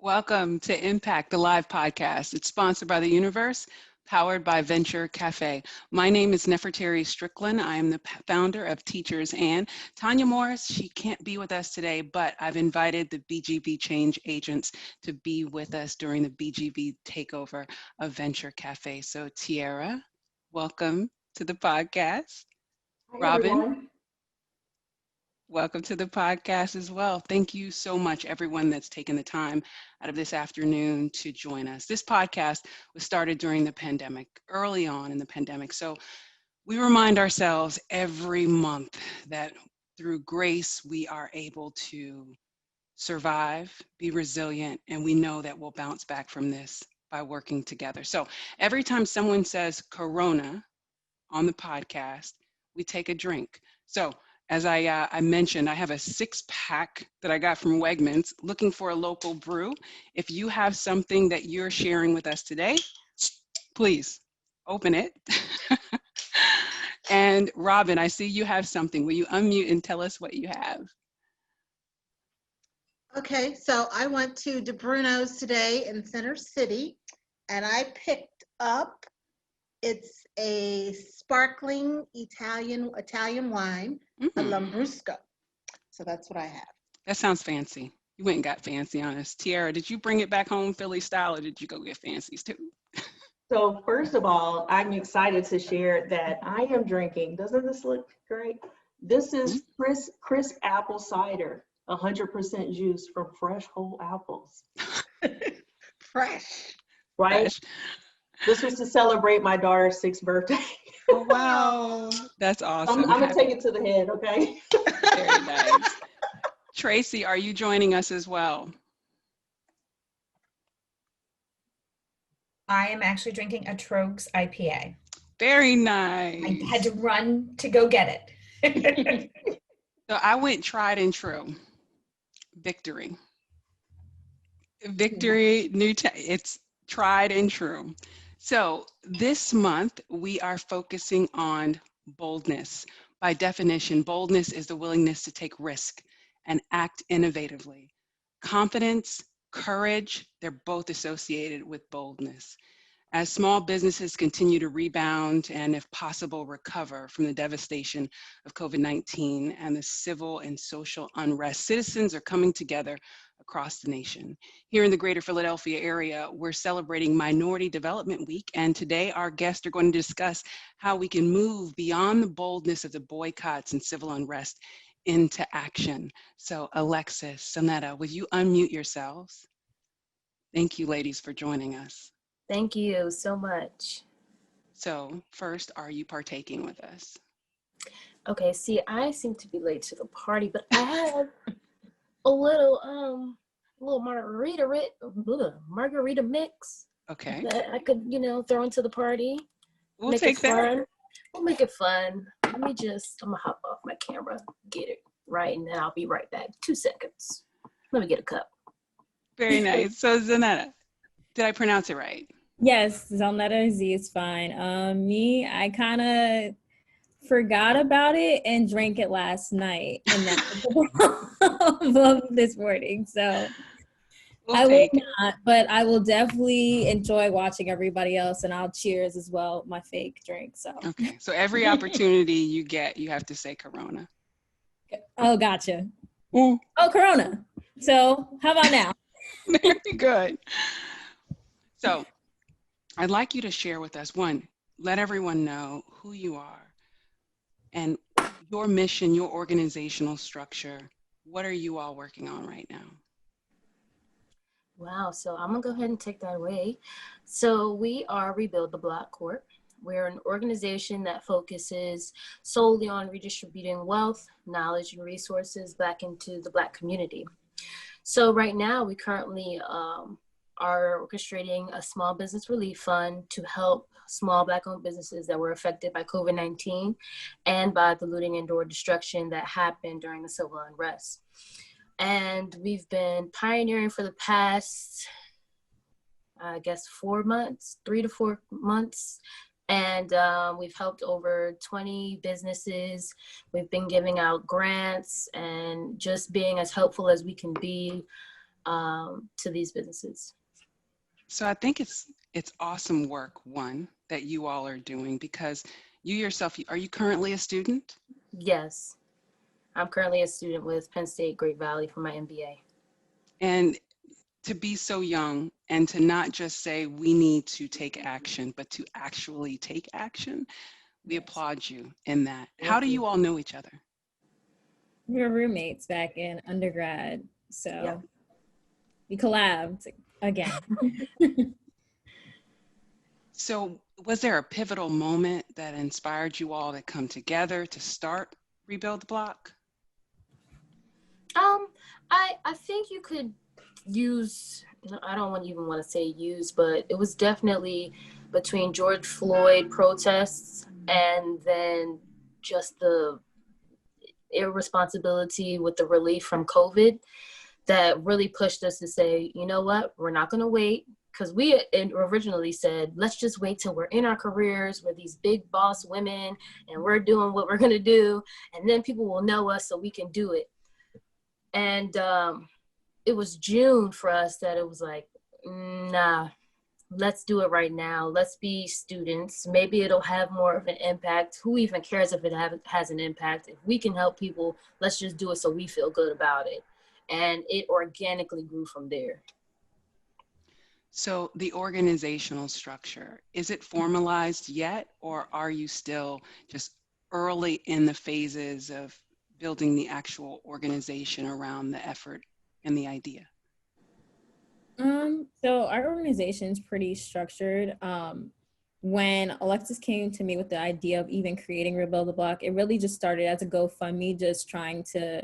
Welcome to Impact, the live podcast. It's sponsored by the Universe, powered by Venture Cafe. My name is Neferteri Strickland. I am the founder of Teachers and Tanya Morris. She can't be with us today, but I've invited the BGV change agents to be with us during the BGV takeover of Venture Cafe. So Tiara, welcome to the podcast. Hi, Robin. everyone. Welcome to the podcast as well. Thank you so much, everyone that's taken the time out of this afternoon to join us. This podcast was started during the pandemic, early on in the pandemic. So we remind ourselves every month that through grace, we are able to survive, be resilient, and we know that we'll bounce back from this by working together. So every time someone says Corona on the podcast, we take a drink. So as I mentioned, I have a 6-pack that I got from Wegmans looking for a local brew. If you have something that you're sharing with us today, please open it. And Robin, I see you have something. Will you unmute and tell us what you have? Okay, so I went to DeBruno's today in Center City, and I picked up, it's a sparkling Italian wine, a Lambrusco. So that's what I have. That sounds fancy. You went and got fancy on us. Tiara, did you bring it back home Philly style, or did you go get fancies too? So first of all, I'm excited to share that I am drinking, doesn't this look great? This is crisp apple cider, 100% juice from fresh whole apples. Fresh. Right? Fresh. This was to celebrate my daughter's 6th birthday. Oh, wow. That's awesome. I'm going to take it to the head, okay? Very nice. Tracy, are you joining us as well? I am actually drinking a Trogs IPA. Very nice. I had to run to go get it. So I went tried and true. Victory. Victory, it's tried and true. So this month we are focusing on boldness. By definition, boldness is the willingness to take risk and act innovatively. Confidence, courage, they're both associated with boldness. As small businesses continue to rebound and, if possible, recover from the devastation of COVID-19 and the civil and social unrest, citizens are coming together across the nation. Here in the greater Philadelphia area, we're celebrating Minority Development Week, and today our guests are going to discuss how we can move beyond the boldness of the boycotts and civil unrest into action. So Alexis, Zelnnetta, would you unmute yourselves? Thank you, ladies, for joining us. Thank you so much. So first, are you partaking with us? Okay, see, I seem to be late to the party, but I have a little margarita mix. Okay. That I could, throw into the party. We'll make take it that. fun. We'll make it fun. I'm gonna hop off my camera, get it right, and then I'll be right back. 2 seconds. Let me get a cup. Very nice. So Zelnnetta, did I pronounce it right? Yes, Zelnnetta Z is fine. I kind of forgot about it and drank it last night, and now this morning. So I will not, but I will definitely enjoy watching everybody else, and I'll cheers as well, my fake drink. So okay. So every opportunity you get, you have to say Corona. Oh, gotcha. Oh, Corona. So how about now? Very good. So I'd like you to share with us, one, let everyone know who you are and your mission, your organizational structure. What are you all working on right now? Wow, so I'm gonna go ahead and take that away. So we are Rebuildtheblock Corp. We're an organization that focuses solely on redistributing wealth, knowledge, and resources back into the Black community. So right now, we currently are orchestrating a small business relief fund to help small Black-owned businesses that were affected by COVID-19 and by the looting and door destruction that happened during the civil unrest. And we've been pioneering for the past, 3 to 4 months. And we've helped over 20 businesses. We've been giving out grants and just being as helpful as we can be to these businesses. So I think it's awesome work, one, that you all are doing, because you yourself, are you currently a student? Yes, I'm currently a student with Penn State Great Valley for my MBA. And to be so young and to not just say we need to take action, but to actually take action, we Yes. applaud you in that. Thank How do you. you all know each other? We were roommates back in undergrad, so Yeah. we collabed again. So was there a pivotal moment that inspired you all to come together to start Rebuild the Block? I think you could use, I don't even want to say use, but it was definitely between George Floyd protests and then just the irresponsibility with the relief from COVID that really pushed us to say, you know what, we're not going to wait. Because we originally said, let's just wait till we're in our careers, we're these big boss women, and we're doing what we're going to do. And then people will know us so we can do it. And it was June for us that it was like, nah, let's do it right now. Let's be students. Maybe it'll have more of an impact. Who even cares if it has an impact? If we can help people, let's just do it so we feel good about it. And it organically grew from there. So the organizational structure, is it formalized yet, or are you still just early in the phases of building the actual organization around the effort and the idea? So our organization is pretty structured. When Alexis came to me with the idea of even creating Rebuild the Block, it really just started as a GoFundMe, just trying to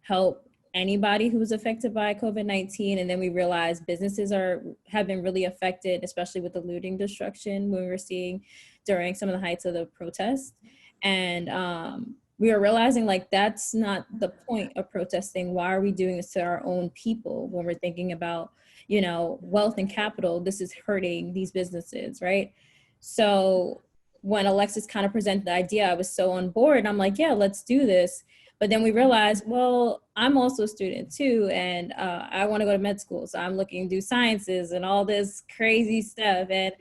help anybody who was affected by COVID-19. And then we realized businesses have been really affected, especially with the looting destruction we were seeing during some of the heights of the protests. And we were realizing like, that's not the point of protesting. Why are we doing this to our own people when we're thinking about, wealth and capital? This is hurting these businesses, right? So when Alexis kind of presented the idea, I was so on board. And I'm like, yeah, let's do this. But then we realized, well, I'm also a student too, and I want to go to med school. So I'm looking to do sciences and all this crazy stuff. And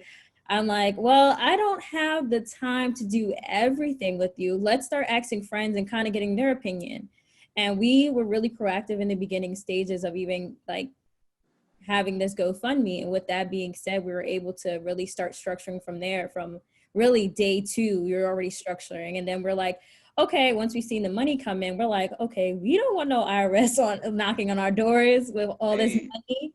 I'm like, well, I don't have the time to do everything with you. Let's start asking friends and kind of getting their opinion. And we were really proactive in the beginning stages of even like having this GoFundMe. And with that being said, we were able to really start structuring from there. From really day 2, we were already structuring. And then we're like, okay, once we've seen the money come in, we're like, okay, we don't want no IRS knocking on our doors with all this money.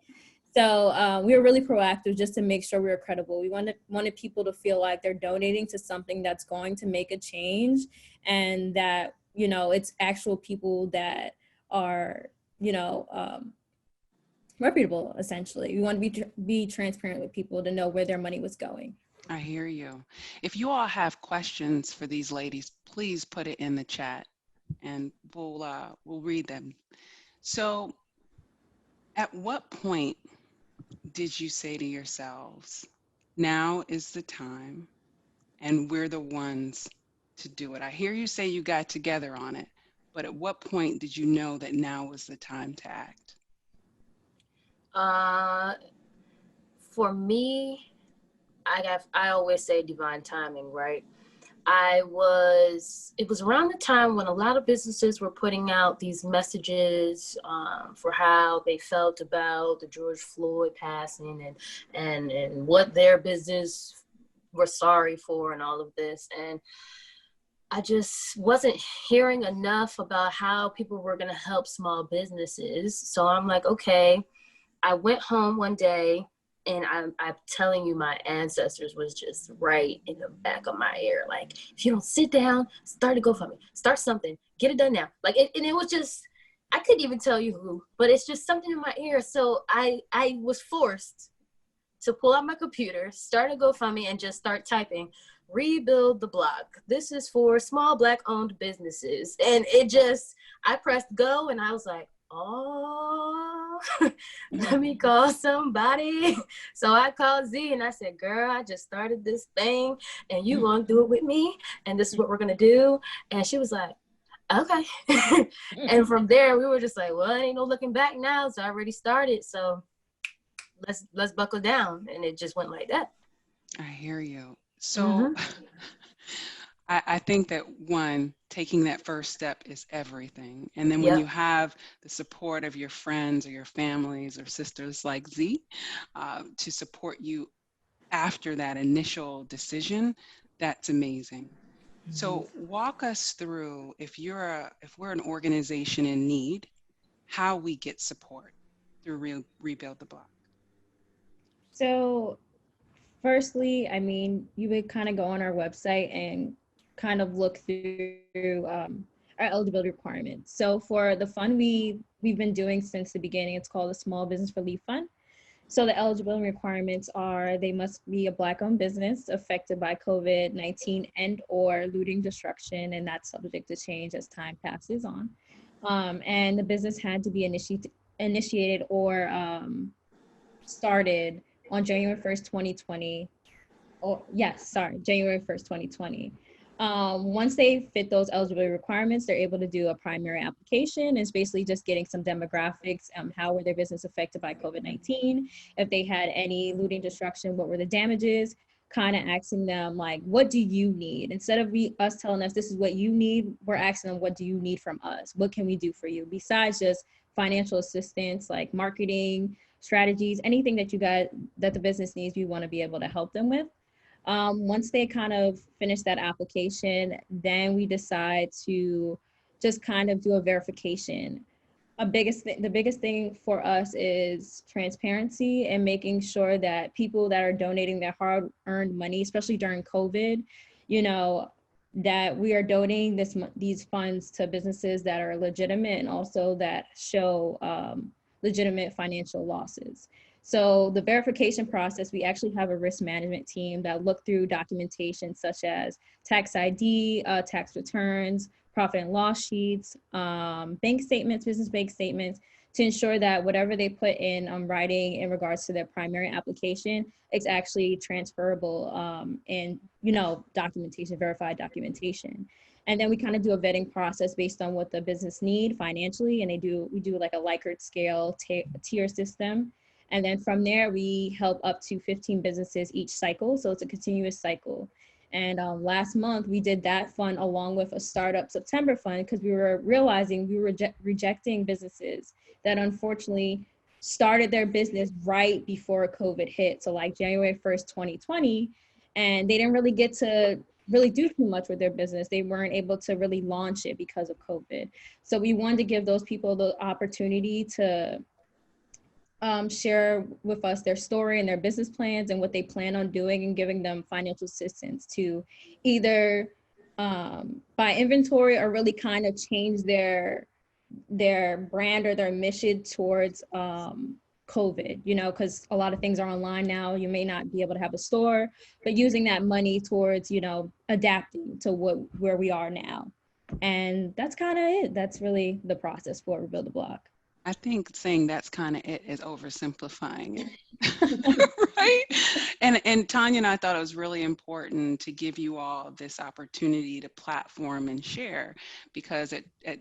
So we were really proactive just to make sure we were credible. We wanted people to feel like they're donating to something that's going to make a change, and that, it's actual people that are, reputable, essentially. We want to be transparent with people to know where their money was going. I hear you. If you all have questions for these ladies, please put it in the chat and we'll read them. So at what point did you say to yourselves, now is the time and we're the ones to do it? I hear you say you got together on it, but at what point did you know that now was the time to act? For me, I always say divine timing, right? It was around the time when a lot of businesses were putting out these messages for how they felt about the George Floyd passing and what their business were sorry for and all of this. And I just wasn't hearing enough about how people were going to help small businesses. So I'm like, okay, I went home one day, and I'm telling you, my ancestors was just right in the back of my ear. Like, if you don't sit down, start a GoFundMe, start something, get it done now. Like, and it was just, I couldn't even tell you who, but it's just something in my ear. So I was forced to pull out my computer, start a GoFundMe, and just start typing, Rebuild the Block. This is for small Black-owned businesses. And I pressed go, and I was like, oh, let me call somebody. So I called Z and I said, girl, I just started this thing and you gonna do it with me, and this is what we're gonna do. And she was like, okay. And from there, we were just like, well, ain't no looking back now. So I already started. So let's buckle down. And it just went like that. I hear you. So I think that one, taking that first step is everything. And then when you have the support of your friends or your families or sisters like Z to support you after that initial decision, that's amazing. So walk us through, if we're an organization in need, how we get support through Rebuild the Block. So firstly, I mean, you would kind of go on our website and kind of look through our eligibility requirements. So for the fund we've been doing since the beginning, it's called the Small Business Relief Fund. So the eligibility requirements are they must be a Black-owned business affected by COVID-19 and or looting, destruction, and that's subject to change as time passes on. And the business had to be initiated or started on January 1st, 2020. January 1st, 2020. Once they fit those eligibility requirements, they're able to do a primary application. It's basically just getting some demographics, how were their business affected by COVID-19, if they had any looting, destruction, what were the damages, kind of asking them like, what do you need? Instead of us telling us this is what you need, we're asking them, what do you need from us? What can we do for you? Besides just financial assistance, like marketing, strategies, anything that that the business needs, we want to be able to help them with. Once they kind of finish that application, then we decide to just kind of do a verification. The biggest thing for us is transparency and making sure that people that are donating their hard-earned money, especially during COVID, that we are donating these funds to businesses that are legitimate and also that show legitimate financial losses. So the verification process, we actually have a risk management team that look through documentation such as tax ID, tax returns, profit and loss sheets, bank statements, business bank statements, to ensure that whatever they put in writing in regards to their primary application, it's actually transferable and documentation, verified documentation. And then we kind of do a vetting process based on what the business need financially, and we do like a Likert scale tier system. And then from there, we help up to 15 businesses each cycle. So it's a continuous cycle. And last month, we did that fund along with a Startup September fund because we were realizing we were rejecting businesses that unfortunately started their business right before COVID hit. So like January 1st, 2020, and they didn't really get to really do too much with their business. They weren't able to really launch it because of COVID. So we wanted to give those people the opportunity to share with us their story and their business plans and what they plan on doing, and giving them financial assistance to either buy inventory or really kind of change their brand or their mission towards COVID, because a lot of things are online now. You may not be able to have a store, but using that money towards, adapting to where we are now. And that's kind of it. That's really the process for Rebuild the Block. I think saying that's kind of it is oversimplifying it, right? And Tanya and I thought it was really important to give you all this opportunity to platform and share, because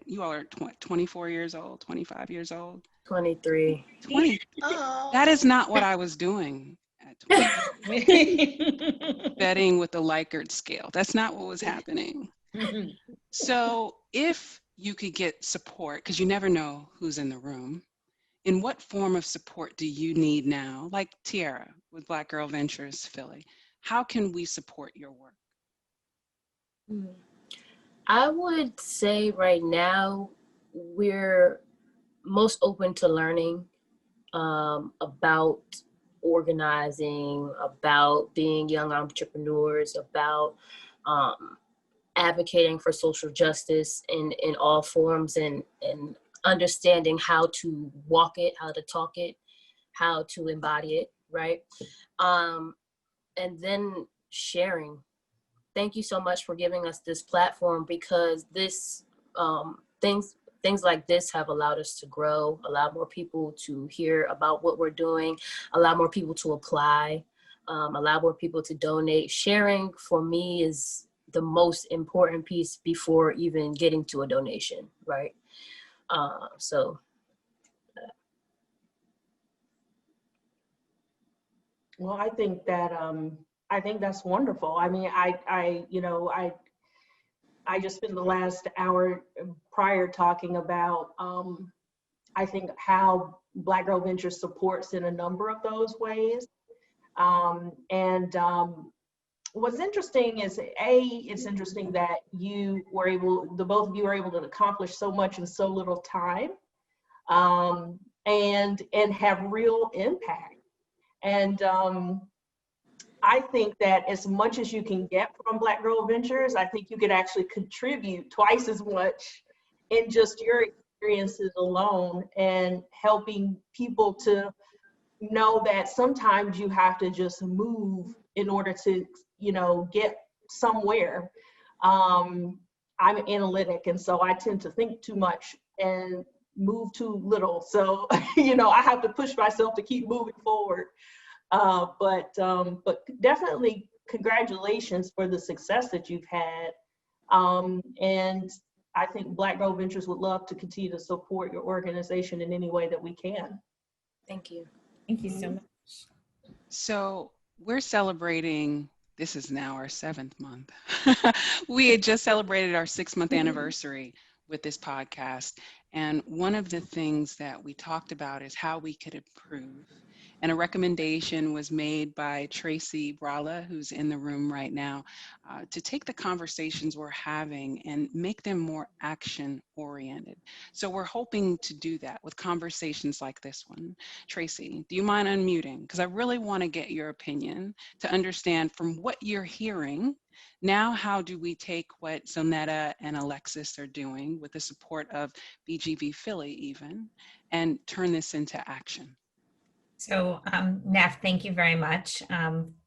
you all are 24 years old, 25 years old? 23. 20. Oh. That is not what I was doing at 20. Betting with the Likert scale. That's not what was happening. So if you could get support, because you never know who's in the room, in what form of support do you need now? Like Tiara with Black Girl Ventures Philly, how can we support your work? I would say right now we're most open to learning about organizing, about being young entrepreneurs, about advocating for social justice in all forms, and understanding how to walk it, how to talk it, how to embody it, right? And then sharing. Thank you so much for giving us this platform, because this things like this have allowed us to grow, allow more people to hear about what we're doing, allow more people to apply, allow more people to donate. Sharing for me is the most important piece before even getting to a donation, right? So. Well, I think that's wonderful. I mean, I just spent the last hour prior talking about, I think how Black Girl Ventures supports in a number of those ways. What's interesting is, it's interesting that the both of you were able to accomplish so much in so little time, and have real impact. And I think that as much as you can get from Black Girl Ventures, I think you could actually contribute twice as much in just your experiences alone, and helping people to know that sometimes you have to just move in order to, get somewhere. I'm analytic, and so I tend to think too much and move too little. So, I have to push myself to keep moving forward. But definitely congratulations for the success that you've had. And I think Black Girl Ventures would love to continue to support your organization in any way that we can. Thank you. Thank you so much. So we're celebrating, this is now our 7th month. We had just celebrated our 6-month anniversary with this podcast. And one of the things that we talked about is how we could improve. And a recommendation was made by Tracy Brala, who's in the room right now, to take the conversations we're having and make them more action-oriented. So we're hoping to do that with conversations like this one. Tracy, do you mind unmuting? Because I really want to get your opinion to understand from what you're hearing. Now, how do we take what Zelnnetta and Alexis are doing with the support of BGV Philly even, and turn this into action? So, Nef, thank you very much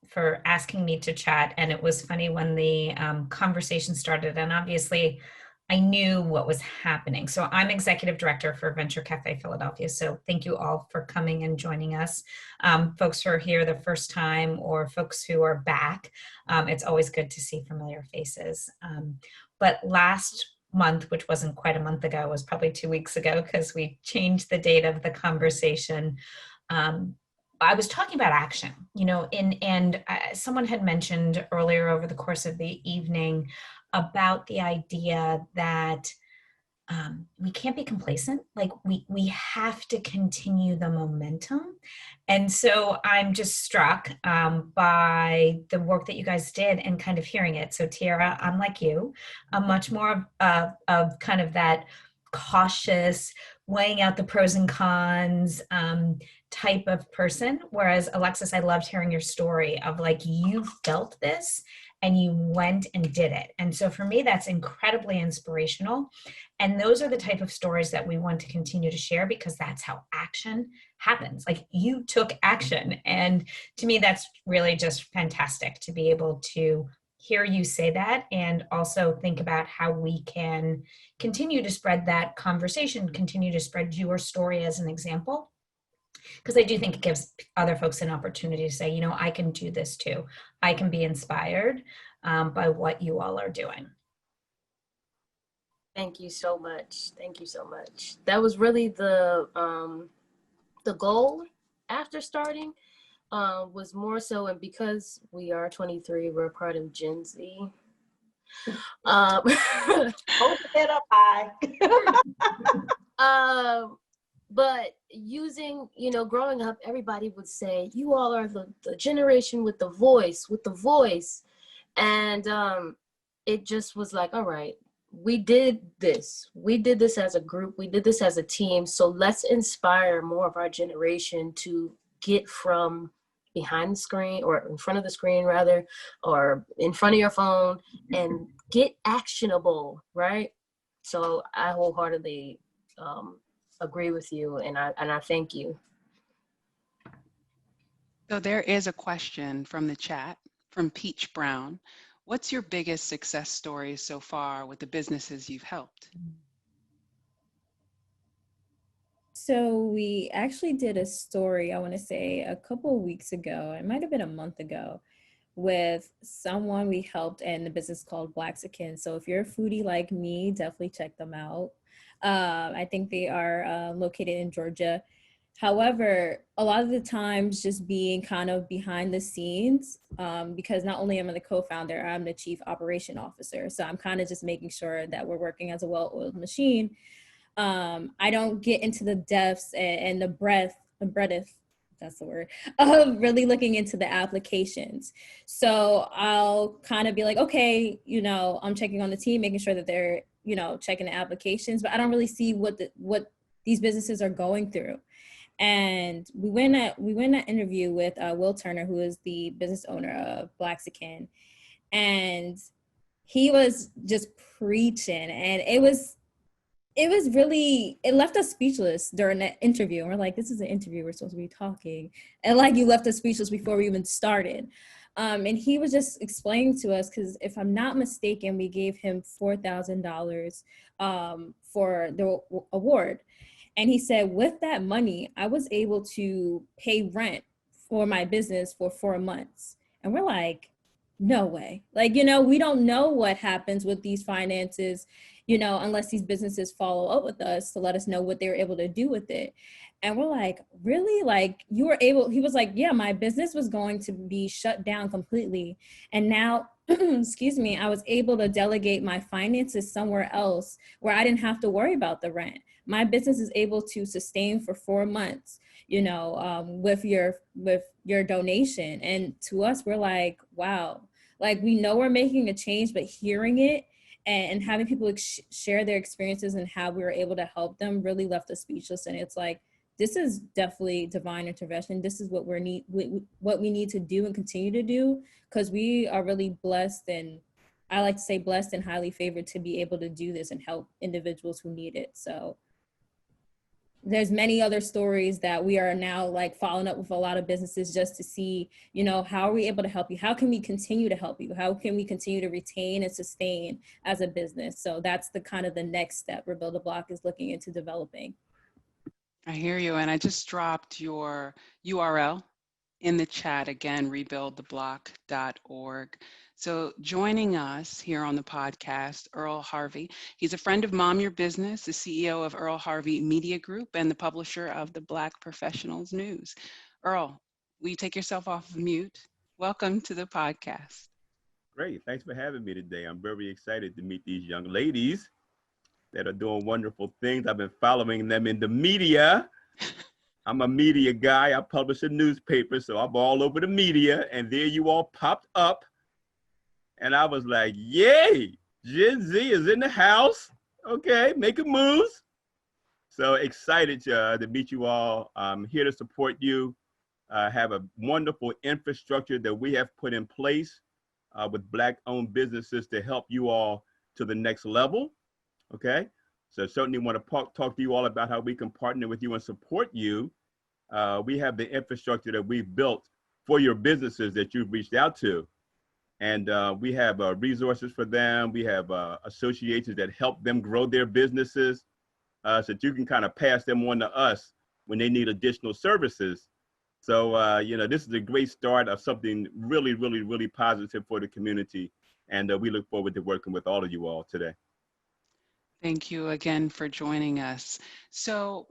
for asking me to chat. And it was funny when the conversation started, and obviously I knew what was happening. So I'm executive director for Venture Cafe Philadelphia. So thank you all for coming and joining us. Folks who are here the first time, or folks who are back, it's always good to see familiar faces. But last month, which wasn't quite a month ago, was probably 2 weeks ago, because we changed the date of the conversation. I was talking about action, and someone had mentioned earlier over the course of the evening about the idea that we can't be complacent. Like we have to continue the momentum. And so I'm just struck by the work that you guys did and kind of hearing it. So Tiara, I'm like you, I'm much more of kind of that cautious, weighing out the pros and cons type of person. Whereas Alexis, I loved hearing your story of like, you felt this and you went and did it. And so for me, that's incredibly inspirational. And those are the type of stories that we want to continue to share, because that's how action happens. Like, you took action. And to me, that's really just fantastic to be able to hear you say that, and also think about how we can continue to spread that conversation, continue to spread your story as an example. Because I do think it gives other folks an opportunity to say, I can do this too. I can be inspired by what you all are doing. Thank you so much. Thank you so much. That was really the goal after starting, was more so, and because we are 23, we're part of Gen Z. Hold your head up high. But using, growing up, everybody would say, you all are the generation with the voice. And it just was like, all right, we did this. We did this as a group. We did this as a team. So let's inspire more of our generation to get from behind the screen, or in front of the screen rather, or in front of your phone, and get actionable, right? So I wholeheartedly agree with you, and I thank you. So there is a question from the chat from Peach Brown. What's your biggest success story so far with the businesses you've helped? So we actually did a story, I want to say a couple of weeks ago. It might have been a month ago, with someone we helped in the business called Blaxican. So if you're a foodie like me, definitely check them out. I think they are located in Georgia. However, a lot of the times just being kind of behind the scenes, because not only am I the co-founder, I'm the chief operation officer. So I'm kind of just making sure that we're working as a well-oiled machine. I don't get into the depths and the breadth, that's the word, of really looking into the applications. So I'll kind of be like, okay, I'm checking on the team, making sure that they're, checking the applications, but I don't really see what these businesses are going through. And we went an interview with Will Turner, who is the business owner of Blaxican, and he was just preaching, and it left us speechless during that interview. And we're like, this is an interview, we're supposed to be talking, and like, you left us speechless before we even started. And he was just explaining to us, because if I'm not mistaken, we gave him $4,000 for the award. And he said, with that money, I was able to pay rent for my business for 4 months. And we're like, no way. Like, we don't know what happens with these finances, unless these businesses follow up with us to let us know what they were able to do with it. And we're like, really? Like, you were able, he was like, yeah, my business was going to be shut down completely. And now, excuse me, I was able to delegate my finances somewhere else where I didn't have to worry about the rent. My business is able to sustain for 4 months, with your donation. And to us, we're like, wow, like, we know we're making a change, but hearing it and having people share their experiences and how we were able to help them really left us speechless. And it's like, this is definitely divine intervention. This is what we need to do and continue to do, because we are really blessed, and I like to say blessed and highly favored to be able to do this and help individuals who need it. So there's many other stories that we are now like following up with a lot of businesses just to see, how are we able to help you? How can we continue to help you? How can we continue to retain and sustain as a business? So that's the kind of the next step Rebuildtheblock is looking into developing. I hear you. And I just dropped your URL in the chat again, rebuildtheblock.org. So joining us here on the podcast, Earl Harvey. He's a friend of Mom Your Business, the CEO of Earl Harvey Media Group, and the publisher of the Black Professionals News. Earl, will you take yourself off of mute? Welcome to the podcast. Great. Thanks for having me today. I'm very excited to meet these young ladies that are doing wonderful things. I've been following them in the media. I'm a media guy. I publish a newspaper, so I'm all over the media. And there you all popped up. And I was like, yay, Gen Z is in the house. Okay, making moves. So excited to meet you all. I'm here to support you. Have a wonderful infrastructure that we have put in place with Black-owned businesses to help you all to the next level. Okay, so certainly want to talk to you all about how we can partner with you and support you. We have the infrastructure that we've built for your businesses that you've reached out to. And we have resources for them. We have associations that help them grow their businesses so that you can kind of pass them on to us when they need additional services. So, this is a great start of something really, really, really positive for the community. And we look forward to working with all of you all today. Thank you again for joining us. So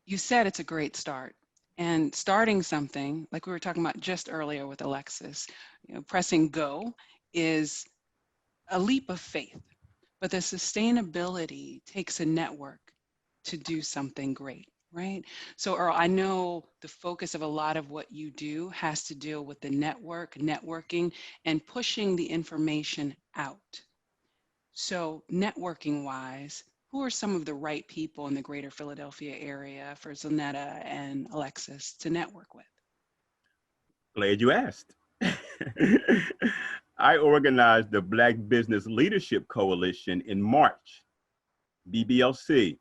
you said it's a great start, and starting something like we were talking about just earlier with Alexis, pressing go is a leap of faith, but the sustainability takes a network to do something great, right? So Earl, I know the focus of a lot of what you do has to deal with the networking, and pushing the information out. So networking wise, who are some of the right people in the greater Philadelphia area for Zelnnetta and Alexis to network with? Glad you asked. I organized the Black Business Leadership Coalition in March, BBLC.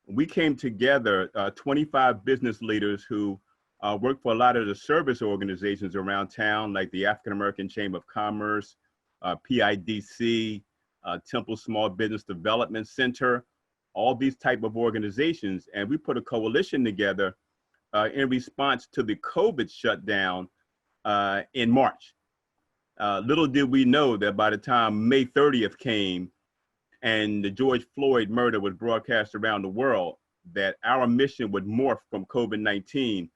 We came together, 25 business leaders who work for a lot of the service organizations around town, like the African American Chamber of Commerce, PIDC, Temple Small Business Development Center, all these type of organizations. And we put a coalition together in response to the COVID shutdown in March. Little did we know that by the time May 30th came and the George Floyd murder was broadcast around the world, that our mission would morph from COVID-19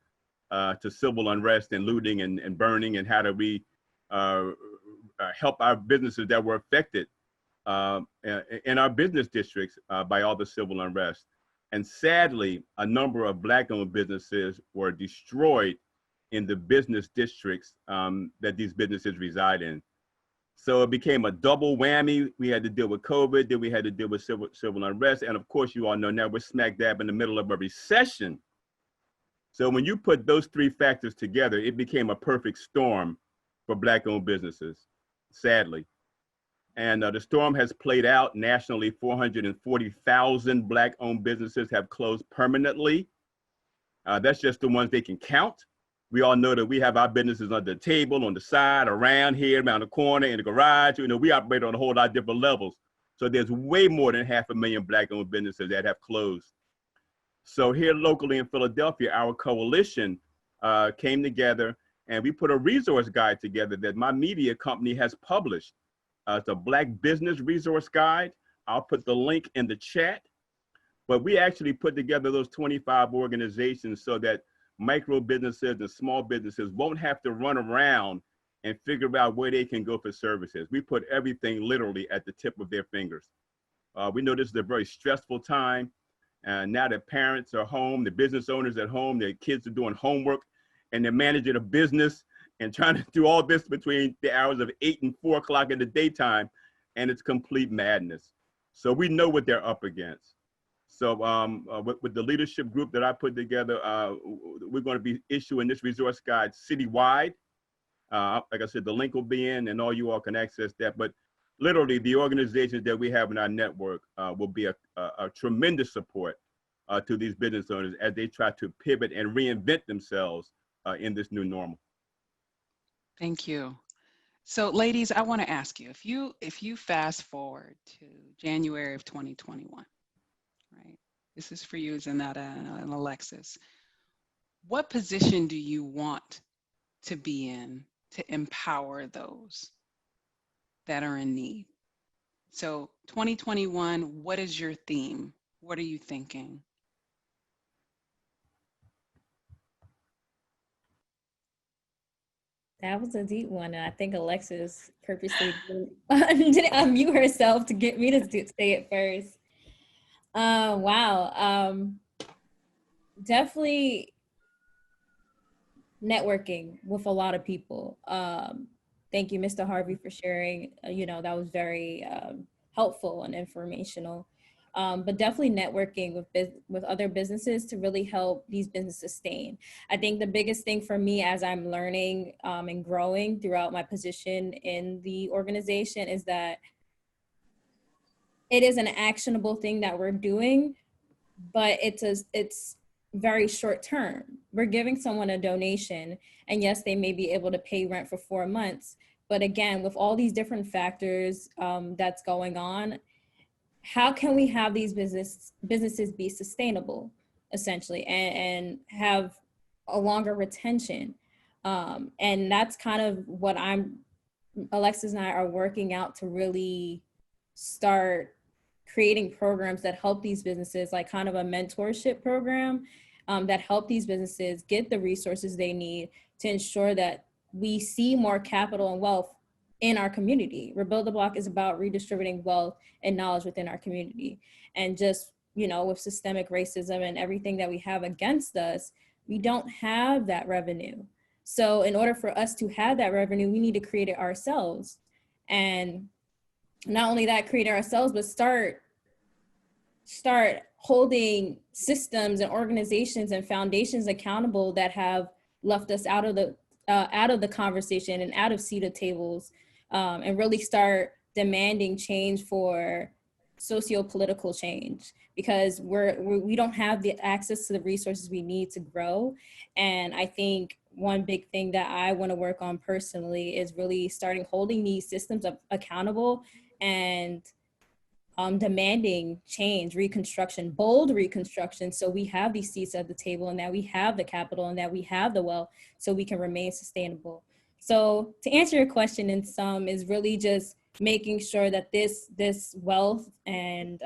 to civil unrest and looting and burning, and how do we help our businesses that were affected in our business districts by all the civil unrest. And sadly, a number of Black-owned businesses were destroyed in the business districts that these businesses reside in. So it became a double whammy. We had to deal with COVID, then we had to deal with civil unrest. And of course, you all know now we're smack dab in the middle of a recession. So when you put those three factors together, it became a perfect storm for Black-owned businesses, sadly. And the storm has played out nationally. 440,000 Black-owned businesses have closed permanently. That's just the ones they can count. We all know that we have our businesses under the table, on the side, around here, around the corner, in the garage. You know, we operate on a whole lot of different levels. So there's way more than 500,000 Black-owned businesses that have closed. So here locally in Philadelphia, our coalition came together and we put a resource guide together that my media company has published. It's a Black Business Resource Guide. I'll put the link in the chat. But we actually put together those 25 organizations so that micro businesses and small businesses won't have to run around and figure out where they can go for services. We put everything literally at the tip of their fingers. We know this is a very stressful time. And now that parents are home, the business owners at home, their kids are doing homework, and they're managing a business and trying to do all this between the hours of 8 and 4 o'clock in the daytime, and it's complete madness. So we know what they're up against. So with the leadership group that I put together, we're going to be issuing this resource guide citywide. Like I said, the link will be in, and all you all can access that. But literally, the organizations that we have in our network will be a tremendous support to these business owners as they try to pivot and reinvent themselves in this new normal. Thank you. So ladies, I want to ask you, if you fast forward to January of 2021, right? This is for you, Zelnnetta and Alexis. What position do you want to be in to empower those that are in need? So 2021, what is your theme? What are you thinking? That was a deep one, and I think Alexis purposely didn't unmute herself to get me to say it first. Wow. Definitely networking with a lot of people. Thank you, Mr. Harvey, for sharing. That was very helpful and informational. But definitely networking with other businesses to really help these businesses sustain. I think the biggest thing for me as I'm learning and growing throughout my position in the organization is that it is an actionable thing that we're doing, but it's very short term. We're giving someone a donation, and yes, they may be able to pay rent for 4 months. But again, with all these different factors that's going on, how can we have these businesses be sustainable, essentially, and have a longer retention? And that's kind of what Alexis and I are working out to really start creating programs that help these businesses, like kind of a mentorship program that help these businesses get the resources they need to ensure that we see more capital and wealth in our community. Rebuild the Block is about redistributing wealth and knowledge within our community. And just, with systemic racism and everything that we have against us, we don't have that revenue. So in order for us to have that revenue, we need to create it ourselves. And not only that, create it ourselves, but start holding systems and organizations and foundations accountable that have left us out of the conversation and out of seated tables, and really start demanding change for socio-political change, because we don't have the access to the resources we need to grow. And I think one big thing that I want to work on personally is really starting holding these systems accountable and demanding change, reconstruction, bold reconstruction, so we have these seats at the table and that we have the capital and that we have the wealth so we can remain sustainable. So to answer your question in sum is really just making sure that this wealth and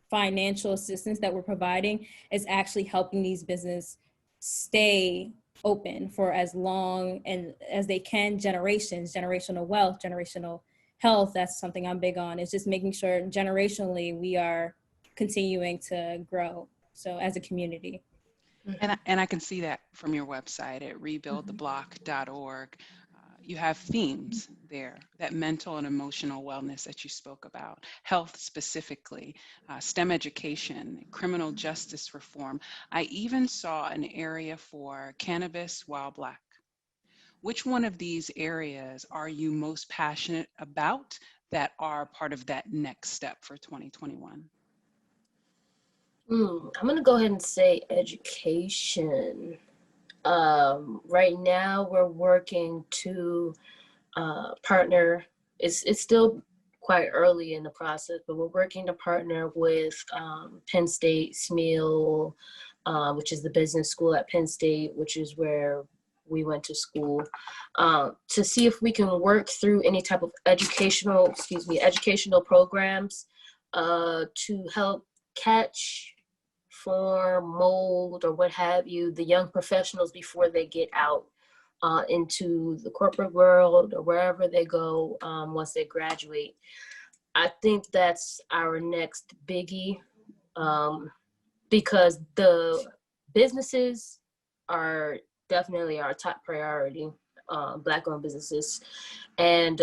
financial assistance that we're providing is actually helping these businesses stay open for as long and as they can, generational wealth, generational health. That's something I'm big on. It's just making sure generationally we are continuing to grow. So as a community. And I can see that from your website at rebuildtheblock.org. You have themes there, that mental and emotional wellness that you spoke about, health specifically, STEM education, criminal justice reform. I even saw an area for cannabis while Black. Which one of these areas are you most passionate about that are part of that next step for 2021? I'm gonna go ahead and say education. Right now we're working to partner. It's still quite early in the process, but we're working to partner with Penn State, SMEAL, which is the business school at Penn State, which is where we went to school, to see if we can work through any type of educational programs to help catch, form, mold, or what have you, the young professionals before they get out into the corporate world or wherever they go once they graduate. I think that's our next biggie, because the businesses are definitely our top priority, Black-owned businesses, and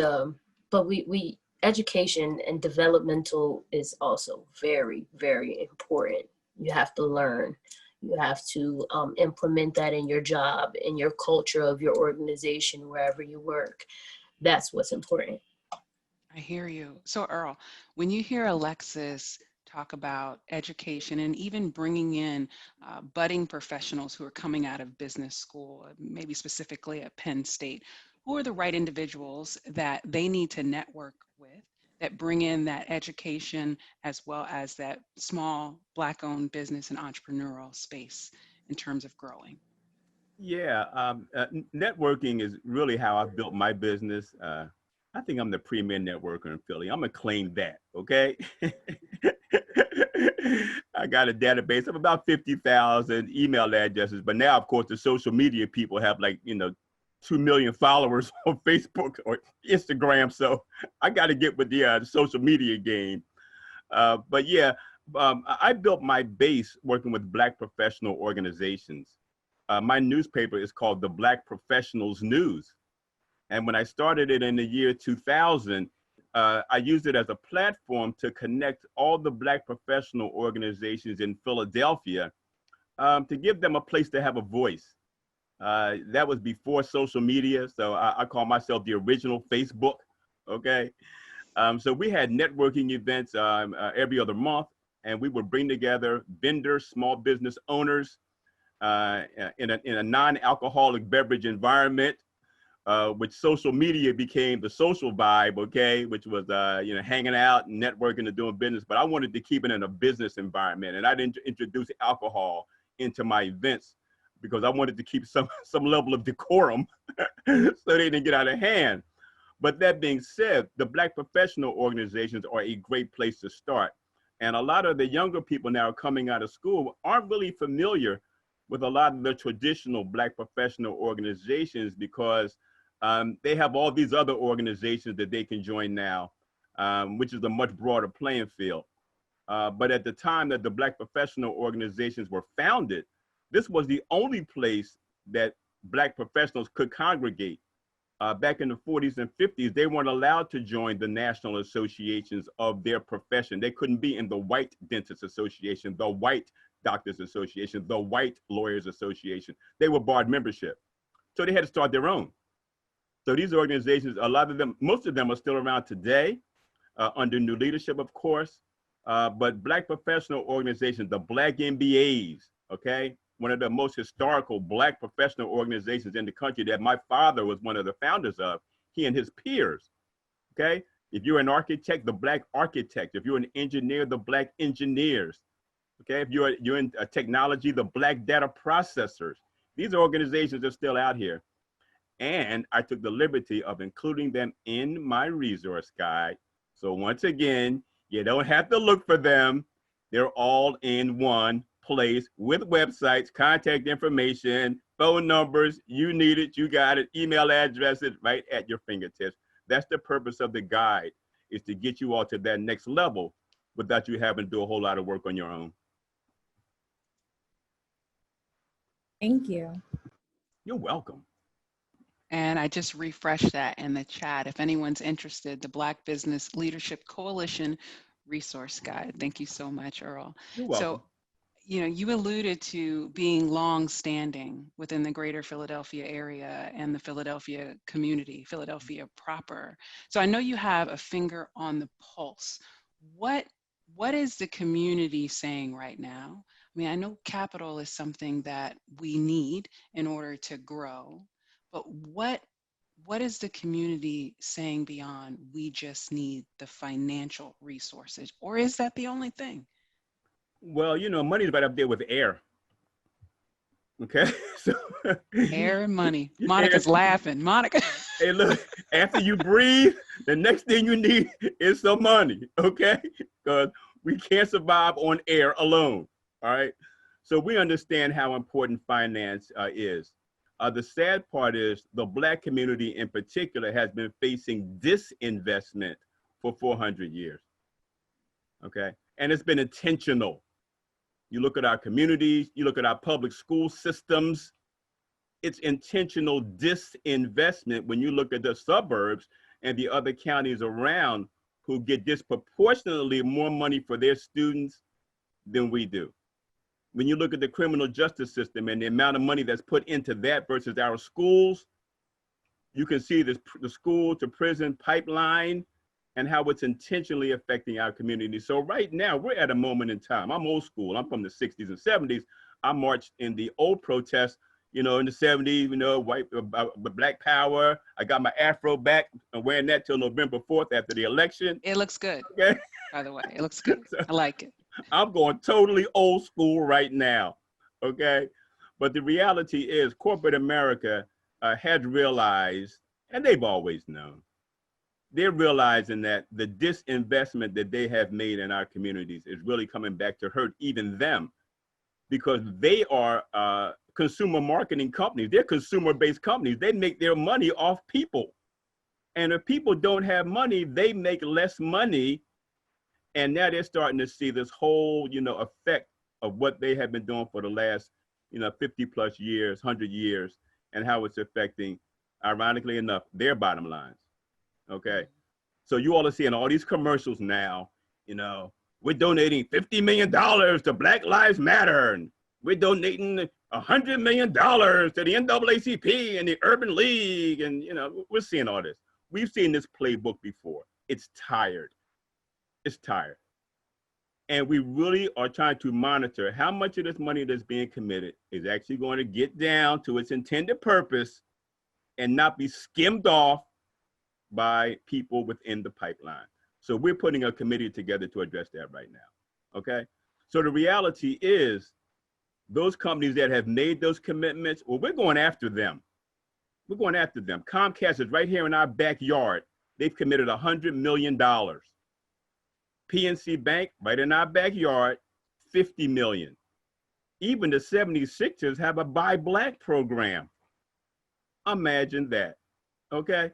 but we education and developmental is also very, very important. You have to learn. You have to implement that in your job, in your culture of your organization, wherever you work. That's what's important. I hear you. So Earl, when you hear Alexis talk about education and even bringing in budding professionals who are coming out of business school, maybe specifically at Penn State, who are the right individuals that they need to network with that bring in that education as well as that small Black-owned business and entrepreneurial space in terms of growing? Yeah, networking is really how I've built my business. I think I'm the premier networker in Philly. I'm gonna claim that, okay? I got a database of about 50,000 email addresses, but now, of course, the social media people have 2 million followers on Facebook or Instagram. So I got to get with the social media game. But yeah, I built my base working with Black professional organizations. My newspaper is called the Black Professionals News. And when I started it in the year 2000, I used it as a platform to connect all the Black professional organizations in Philadelphia to give them a place to have a voice. That was before social media, so I call myself the original Facebook, okay? So we had networking events every other month, and we would bring together vendors, small business owners in a non-alcoholic beverage environment, which social media became the social vibe, okay? Which was, hanging out and networking and doing business, but I wanted to keep it in a business environment, and I didn't introduce alcohol into my events because I wanted to keep some level of decorum so they didn't get out of hand. But that being said, the Black professional organizations are a great place to start. And a lot of the younger people now coming out of school aren't really familiar with a lot of the traditional Black professional organizations because they have all these other organizations that they can join now, which is a much broader playing field. But at the time that the Black professional organizations were founded, this was the only place that Black professionals could congregate. Back in the 40s and 50s, they weren't allowed to join the national associations of their profession. They couldn't be in the White Dentists Association, the White Doctors Association, the White Lawyers Association. They were barred membership. So they had to start their own. So these organizations, a lot of them, most of them are still around today under new leadership, of course. But Black professional organizations, the Black MBAs, okay? One of the most historical Black professional organizations in the country that my father was one of the founders of, he and his peers, okay? If you're an architect, the Black architects. If you're an engineer, the Black engineers, okay? If you're in technology, the Black data processors. These organizations are still out here. And I took the liberty of including them in my resource guide. So once again, you don't have to look for them. They're all in one place with websites, contact information, phone numbers. You need it, you got it, email addresses right at your fingertips. That's the purpose of the guide, is to get you all to that next level without you having to do a whole lot of work on your own. Thank you. You're welcome. And I just refreshed that in the chat. If anyone's interested, the Black Business Leadership Coalition Resource Guide. Thank you so much, Earl. You're welcome. So, you know, you alluded to being long-standing within the greater Philadelphia area and the Philadelphia community, Philadelphia proper. So I know you have a finger on the pulse. What is the community saying right now? I mean, I know capital is something that we need in order to grow, but what is the community saying beyond we just need the financial resources, or is that the only thing? Well, you know, money's right up there with air. Okay, so Air and money. Monica's laughing. Monica. Hey, look, after you breathe, the next thing you need is some money, okay? Because we can't survive on air alone, all right? So we understand how important finance is. The sad part is the Black community in particular has been facing disinvestment for 400 years, okay? And it's been intentional. You look at our communities, you look at our public school systems, it's intentional disinvestment when you look at the suburbs and the other counties around who get disproportionately more money for their students than we do. When you look at the criminal justice system and the amount of money that's put into that versus our schools, you can see the school to prison pipeline and how it's intentionally affecting our community. So right now, we're at a moment in time. I'm old school. I'm from the 60s and 70s. I marched in the old protests, you know, in the 70s, you know, white, Black Power. I got my Afro back. I'm wearing that till November 4th after the election. It looks good, okay? By the way. It looks good. I like it. I'm going totally old school right now, okay? But the reality is corporate America has realized, and they've always known, they're realizing that the disinvestment that they have made in our communities is really coming back to hurt even them, because they are consumer marketing companies. They're consumer-based companies. They make their money off people. And if people don't have money, they make less money. And now they're starting to see this whole, you know, effect of what they have been doing for the last, you know, 50 plus years, 100 years, and how it's affecting, ironically enough, their bottom lines. Okay. So you all are seeing all these commercials now, you know, we're donating $50 million to Black Lives Matter. And we're donating $100 million to the NAACP and the Urban League. And, you know, we're seeing all this. We've seen this playbook before. It's tired. It's tired. And we really are trying to monitor how much of this money that's being committed is actually going to get down to its intended purpose and not be skimmed off by people within the pipeline. So we're putting a committee together to address that right now, okay? So the reality is those companies that have made those commitments, well, we're going after them. We're going after them. Comcast is right here in our backyard. They've committed $100 million. PNC Bank, right in our backyard, $50 million. Even the 76ers have a Buy Black program. Imagine that, okay?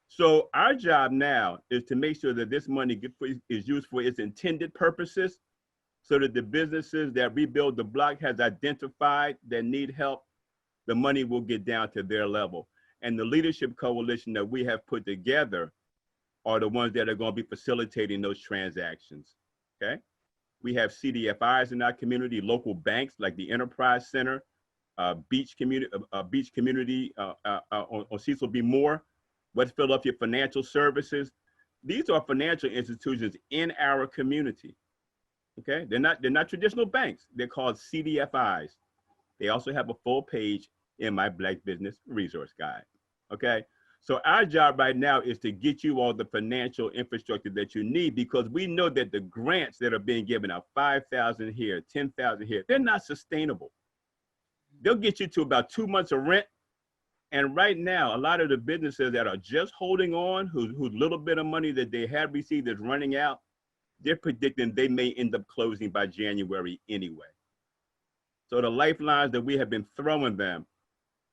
So our job now is to make sure that this money is used for its intended purposes, so that the businesses that Rebuild the Block has identified that need help, the money will get down to their level. And the leadership coalition that we have put together are the ones that are going to be facilitating those transactions, okay? We have CDFIs in our community, local banks like the Enterprise Center, Beach Community on Cecil B. Moore, West Philadelphia Financial Services. These are financial institutions in our community, okay? They're not traditional banks. They're called CDFIs. They also have a full page in my Black Business Resource Guide, okay? So our job right now is to get you all the financial infrastructure that you need, because we know that the grants that are being given out, 5,000 here, 10,000 here, they're not sustainable. They'll get you to about 2 months of rent, And right now, a lot of the businesses that are just holding on, whose little bit of money that they have received is running out, they're predicting they may end up closing by January anyway. So the lifelines that we have been throwing them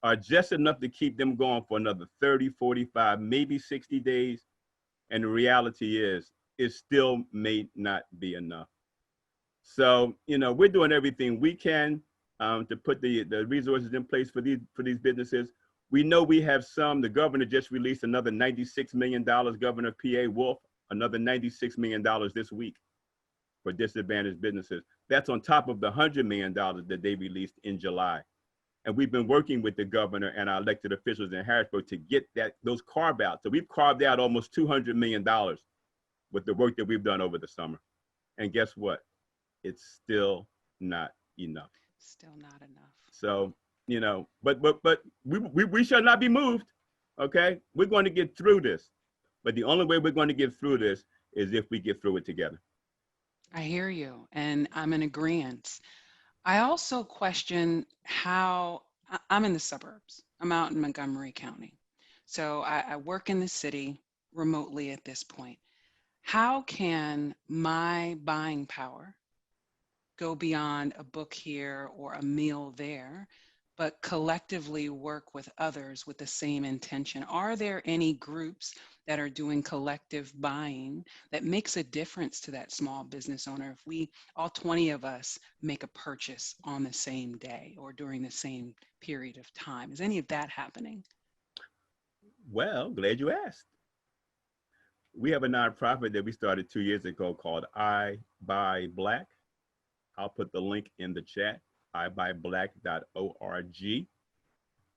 are just enough to keep them going for another 30, 45, maybe 60 days. And the reality is, it still may not be enough. So, you know, we're doing everything we can to put the resources in place for these businesses. We know we have some. The governor just released another $96 million, Governor P.A. Wolf, another $96 million this week for disadvantaged businesses. That's on top of the $100 million that they released in July. And we've been working with the governor and our elected officials in Harrisburg to get those carve out. So we've carved out almost $200 million with the work that we've done over the summer. And guess what? It's still not enough. Still not enough. So, you know, but we shall not be moved. Okay, we're going to get through this. But the only way we're going to get through this is if we get through it together. I hear you, and I'm in agreement. I also question how I'm in the suburbs. I'm out in Montgomery County. So I work in the city remotely at this point. How can my buying power go beyond a book here or a meal there, but collectively work with others with the same intention? Are there any groups that are doing collective buying that makes a difference to that small business owner if we, all 20 of us, make a purchase on the same day or during the same period of time? Is any of that happening? Well, glad you asked. We have a nonprofit that we started 2 years ago called I Buy Black. I'll put the link in the chat, ibuyblack.org.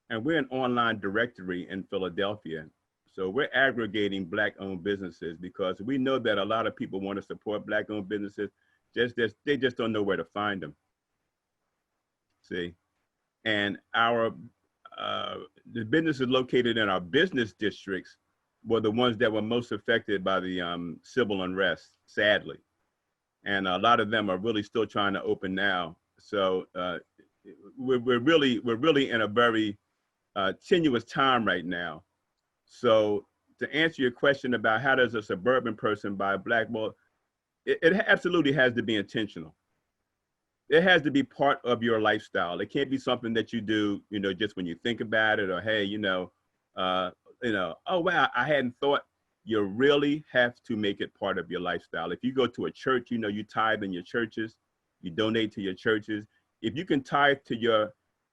And we're an online directory in Philadelphia. So we're aggregating Black-owned businesses because we know that a lot of people want to support Black-owned businesses. They just don't know where to find them. See, and the businesses located in our business districts were the ones that were most affected by the civil unrest, sadly. And a lot of them are really still trying to open now. So we're really in a very tenuous time right now. So to answer your question about how does a suburban person buy Black, well, it absolutely has to be intentional. It has to be part of your lifestyle. It can't be something that you do, you know, just when you think about it, or hey, oh wow, I hadn't thought. You really have to make it part of your lifestyle. If you go to a church, you know, you tithe in your churches, you donate to your churches. If you can tithe to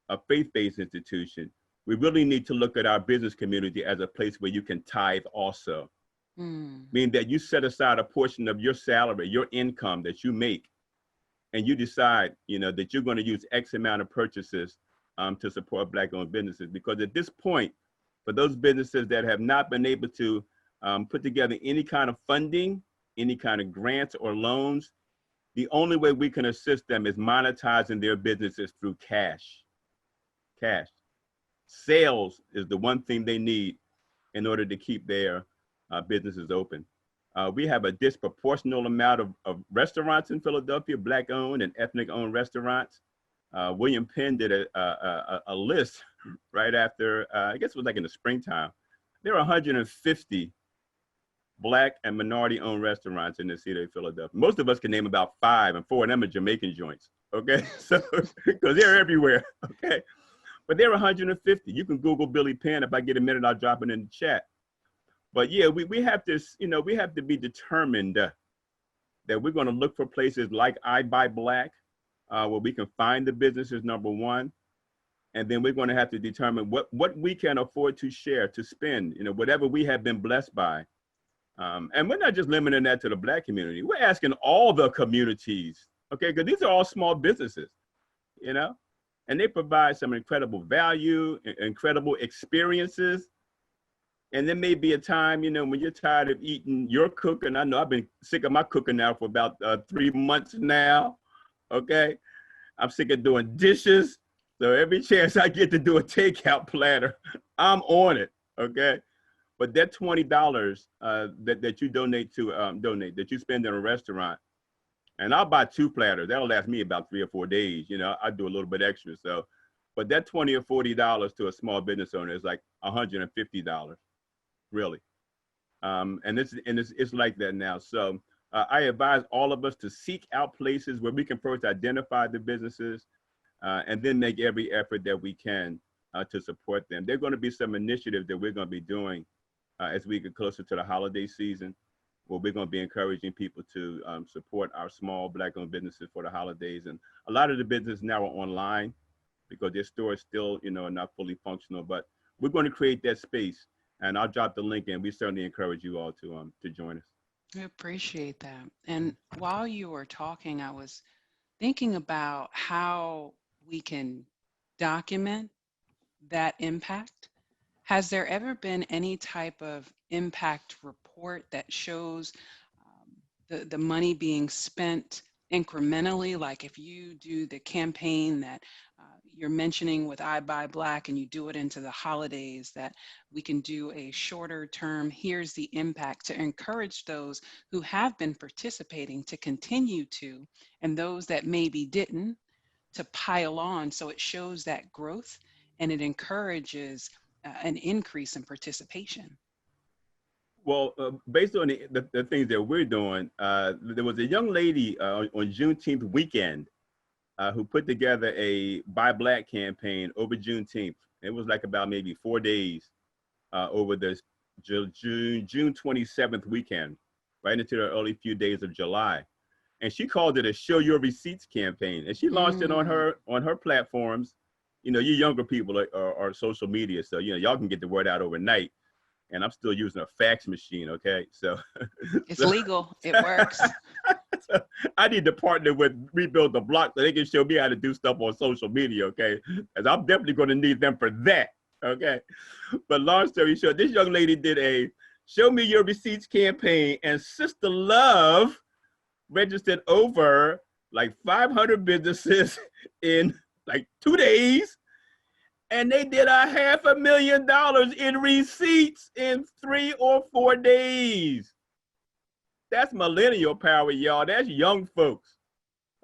a faith-based institution, we really need to look at our business community as a place where you can tithe also. Meaning that you set aside a portion of your salary, your income that you make, and you decide, you know, that you're going to use X amount of purchases to support Black-owned businesses. Because at this point, for those businesses that have not been able to put together any kind of funding, any kind of grants or loans, the only way we can assist them is monetizing their businesses through cash. Cash. Sales is the one thing they need in order to keep their businesses open. We have a disproportionate amount of restaurants in Philadelphia, Black-owned and ethnic-owned restaurants. William Penn did a list right after, I guess it was like in the springtime. There are 150 Black and minority-owned restaurants in the city of Philadelphia. Most of us can name about 5, and 4 of them are Jamaican joints, okay? So, because they're everywhere, okay? But there are 150. You can Google Billy Penn. If I get a minute, I'll drop it in the chat. But yeah, we have to, we have to be determined that we're going to look for places like I Buy Black, where we can find the businesses, number one. And then we're going to have to determine what we can afford to share, to spend, whatever we have been blessed by. And we're not just limiting that to the Black community. We're asking all the communities, okay? Because these are all small businesses, and they provide some incredible value, incredible experiences. And there may be a time, when you're tired of eating your cooking. I know I've been sick of my cooking now for about 3 months now, okay? I'm sick of doing dishes. So every chance I get to do a takeout platter, I'm on it, okay? But that $20 that you that you spend in a restaurant, and I'll buy 2 platters. That'll last me about 3 or 4 days. I do a little bit extra. So But that $20 or $40 to a small business owner is like $150, really. And it's like that now. So I advise all of us to seek out places where we can first identify the businesses and then make every effort that we can to support them. There are going to be some initiatives that we're going to be doing as we get closer to the holiday season, where we're going to be encouraging people to support our small Black-owned businesses for the holidays. And a lot of the businesses now are online because their stores still, are not fully functional. But we're going to create that space, and I'll drop the link, and we certainly encourage you all to join us. I appreciate that. And while you were talking, I was thinking about how we can document that impact. Has there ever been any type of impact report that shows the money being spent incrementally? Like if you do the campaign that you're mentioning with I Buy Black and you do it into the holidays, that we can do a shorter term, here's the impact, to encourage those who have been participating to continue to, and those that maybe didn't, to pile on, so it shows that growth and it encourages an increase in participation. Well, based on the things that we're doing, there was a young lady on Juneteenth weekend who put together a Buy Black campaign over Juneteenth. It was like about maybe 4 days over the June 27th weekend, right into the early few days of July. And she called it a Show Your Receipts campaign. And she launched it on her platforms. You younger people are social media, so y'all can get the word out overnight. And I'm still using a fax machine, okay? So it's legal, it works. So I need to partner with Rebuildtheblock so they can show me how to do stuff on social media, okay? Because I'm definitely going to need them for that, okay? But long story short, this young lady did a Show Me Your Receipts campaign, and Sister Love registered over like 500 businesses in like 2 days. And they did $500,000 in receipts in 3 or 4 days. That's millennial power, y'all. That's young folks,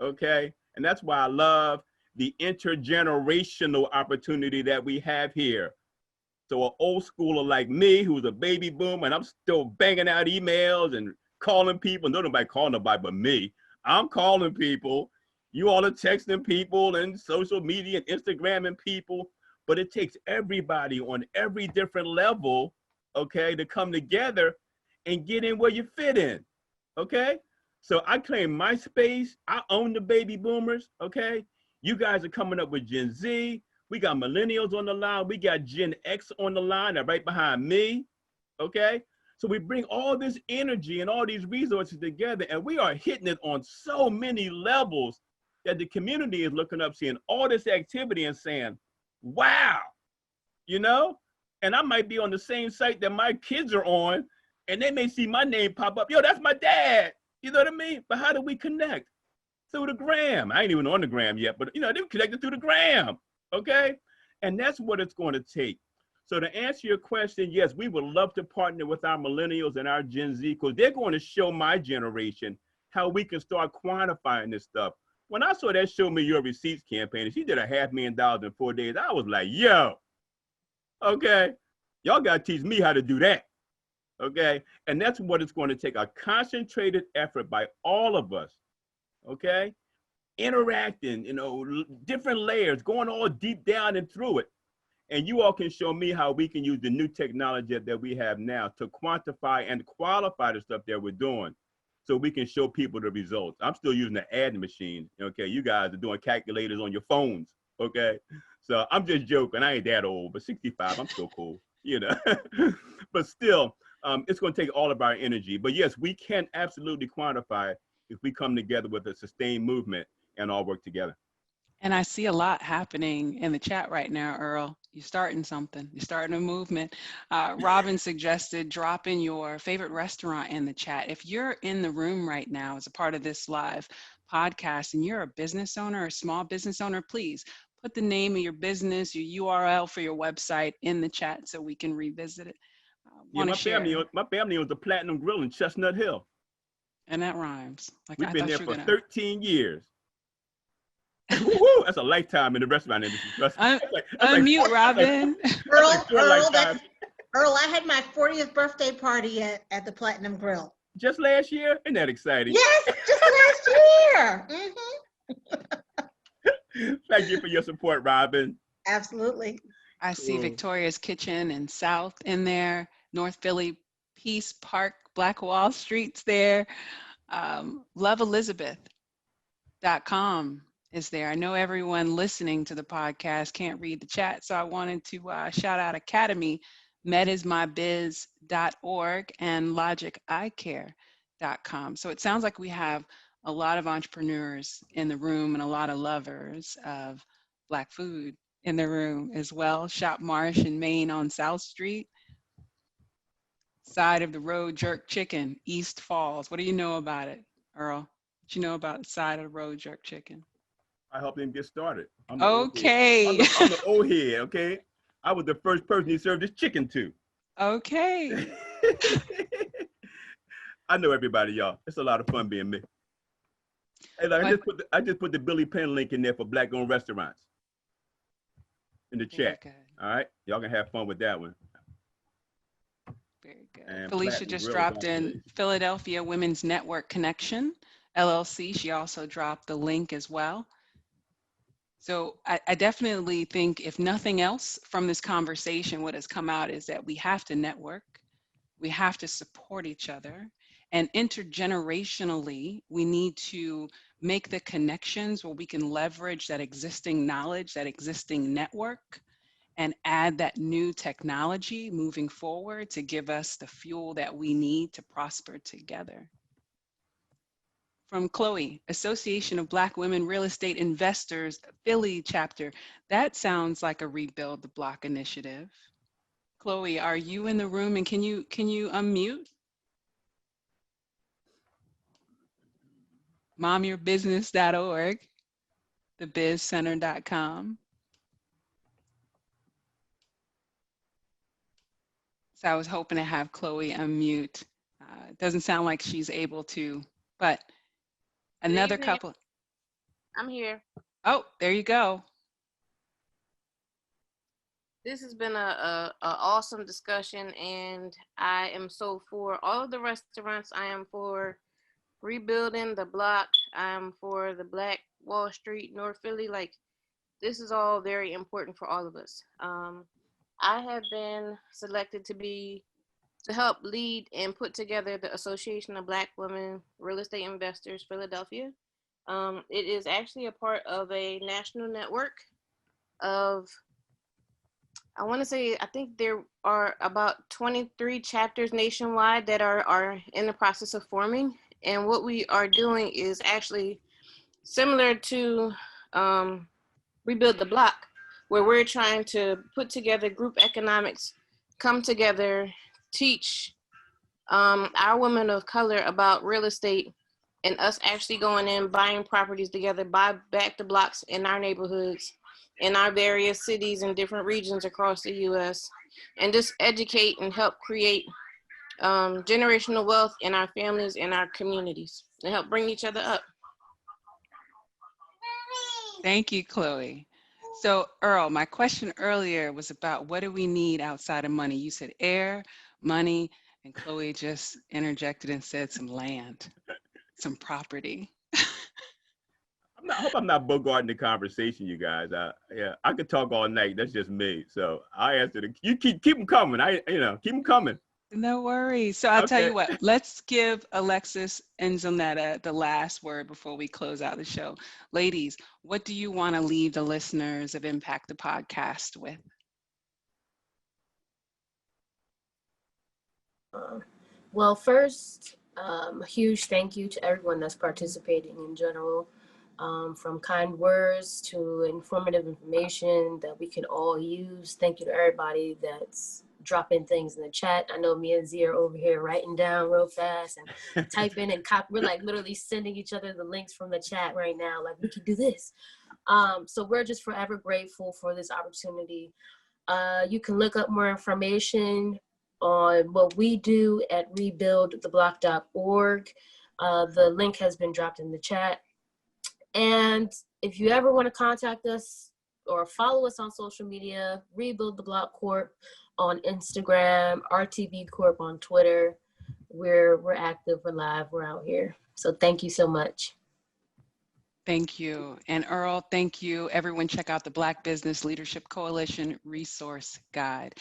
okay? And that's why I love the intergenerational opportunity that we have here. So an old schooler like me, who's a baby boomer, and I'm still banging out emails and calling people. Nobody calling nobody but me. I'm calling people. You all are texting people and social media and Instagramming people. But it takes everybody on every different level, okay, to come together and get in where you fit in, okay? So I claim my space. I own the baby boomers, okay? You guys are coming up with Gen Z. We got millennials on the line. We got Gen X on the line. They're right behind me, okay? So we bring all this energy and all these resources together, and we are hitting it on so many levels that the community is looking up, seeing all this activity and saying, wow, and I might be on the same site that my kids are on, and they may see my name pop up. Yo, that's my dad. You know what I mean? But how do we connect? Through the gram. I ain't even on the gram yet, but they're connected through the gram, okay? And that's what it's going to take. So to answer your question, yes, we would love to partner with our millennials and our Gen Z, because they're going to show my generation how we can start quantifying this stuff. When I saw that Show Me Your Receipts campaign, and she did $500,000 in 4 days, I was like, yo, okay, y'all got to teach me how to do that, okay? And that's what it's going to take, a concentrated effort by all of us, okay? Interacting, different layers, going all deep down and through it. And you all can show me how we can use the new technology that we have now to quantify and qualify the stuff that we're doing, so we can show people the results. I'm still using the ad machine, okay? You guys are doing calculators on your phones, okay? So I'm just joking. I ain't that old, but 65, I'm still cool, But still, it's going to take all of our energy. But yes, we can absolutely quantify if we come together with a sustained movement and all work together. And I see a lot happening in the chat right now, Earl. You're starting something. You're starting a movement. Robin suggested dropping your favorite restaurant in the chat. If you're in the room right now as a part of this live podcast and you're a business owner, a small business owner, please put the name of your business, your URL for your website in the chat so we can revisit it. Yeah, my family owns the Platinum Grill in Chestnut Hill. And that rhymes. Like We've been there for 13 years. Woo-hoo, that's a lifetime in the restaurant industry. Trust me. Unmute, Robin. Earl, I had my 40th birthday party at the Platinum Grill. Just last year? Isn't that exciting? Yes, just last year. Thank you for your support, Robin. Absolutely. I see Cool. Victoria's Kitchen and South in there, North Philly, Peace Park, Black Wall Street's there. LoveElizabeth.com is there. I know everyone listening to the podcast can't read the chat, so I wanted to shout out Academy, medismybiz.org, and logiceyecare.com. So it sounds like we have a lot of entrepreneurs in the room and a lot of lovers of Black food in the room as well. Shop Marsh in Maine on South Street. Side of the road jerk chicken, East Falls. What do you know about it, Earl? What you know about side of the road jerk chicken? I helped him get started. Okay. I'm the old head, okay? I was the first person he served his chicken to. Okay. I know everybody, y'all. It's a lot of fun being me. Hey, look, I just put the Billy Penn link in there for Black-owned restaurants in the chat. Good. All right? Y'all can have fun with that one. Very good. And Felicia Platinum just Grill dropped is on in stage. Philadelphia Women's Network Connection, LLC. She also dropped the link as well. So I definitely think, if nothing else from this conversation, what has come out is that we have to network, we have to support each other, and intergenerationally, we need to make the connections where we can leverage that existing knowledge, that existing network, and add that new technology moving forward to give us the fuel that we need to prosper together. From Chloe, Association of Black Women Real Estate Investors, Philly chapter. That sounds like a Rebuild the Block initiative. Chloe, are you in the room, and can you unmute? momyourbusiness.org, thebizcenter.com. So I was hoping to have Chloe unmute. It doesn't sound like she's able to, but another couple. I'm here. Oh, there you go. This has been a awesome discussion, and I am so for all of the restaurants. I am for rebuilding the block. I am for the Black Wall Street, North Philly. Like, this is all very important for all of us. I have been selected to help lead and put together the Association of Black Women Real Estate Investors, Philadelphia. It is actually a part of a national network of, I think there are about 23 chapters nationwide that are in the process of forming. And what we are doing is actually similar to Rebuild the Block, where we're trying to put together group economics, come together, teach our women of color about real estate, and us actually going in, buying properties together, buy back the blocks in our neighborhoods, in our various cities and different regions across the US, and just educate and help create generational wealth in our families and our communities, and help bring each other up. Thank you, Chloe. So Earl, my question earlier was about what do we need outside of money? You said air, money, and Chloe just interjected and said some land, some property. I hope I'm not bogarting the conversation, you guys. Yeah, I could talk all night. That's just me. So I answer you keep them coming. Keep them coming. No worries. So I'll tell you what, let's give Alexis and Zelnnetta the last word before we close out the show. Ladies, what do you want to leave the listeners of Impact the Podcast with? Well, first, a huge thank you to everyone that's participating in general, from kind words to informative information that we can all use. Thank you to everybody that's dropping things in the chat. I know me and Z are over here writing down real fast and typing and we're like literally sending each other the links from the chat right now, like we can do this. So we're just forever grateful for this opportunity. You can look up more information on what we do at rebuildtheblock.org. The link has been dropped in the chat. And if you ever want to contact us or follow us on social media, Rebuild the Block Corp on Instagram, RTB Corp on Twitter. We're active, we're live, we're out here. So thank you so much. Thank you. And Earl, thank you. Everyone check out the Black Business Leadership Coalition Resource Guide.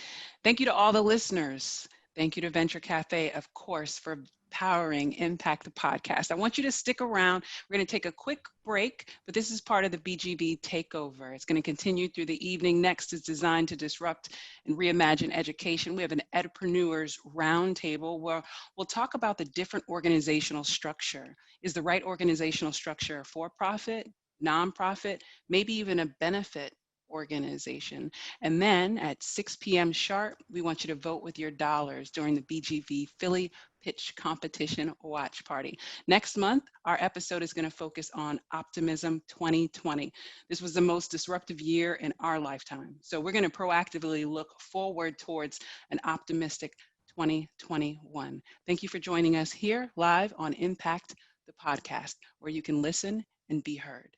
Thank you to all the listeners. Thank you to Venture Cafe, of course, for powering Impact the Podcast. I want you to stick around. We're going to take a quick break, but this is part of the BGB takeover. It's going to continue through the evening. Next is designed to disrupt and reimagine education. We have an Edpreneurs Roundtable where we'll talk about the different organizational structure. Is the right organizational structure for-profit, nonprofit, maybe even a benefit organization? And then at 6 p.m. sharp, we want you to vote with your dollars during the BGV Philly Pitch Competition Watch Party. Next month, our episode is going to focus on Optimism 2020. This was the most disruptive year in our lifetime. So we're going to proactively look forward towards an optimistic 2021. Thank you for joining us here live on Impact the Podcast, where you can listen and be heard.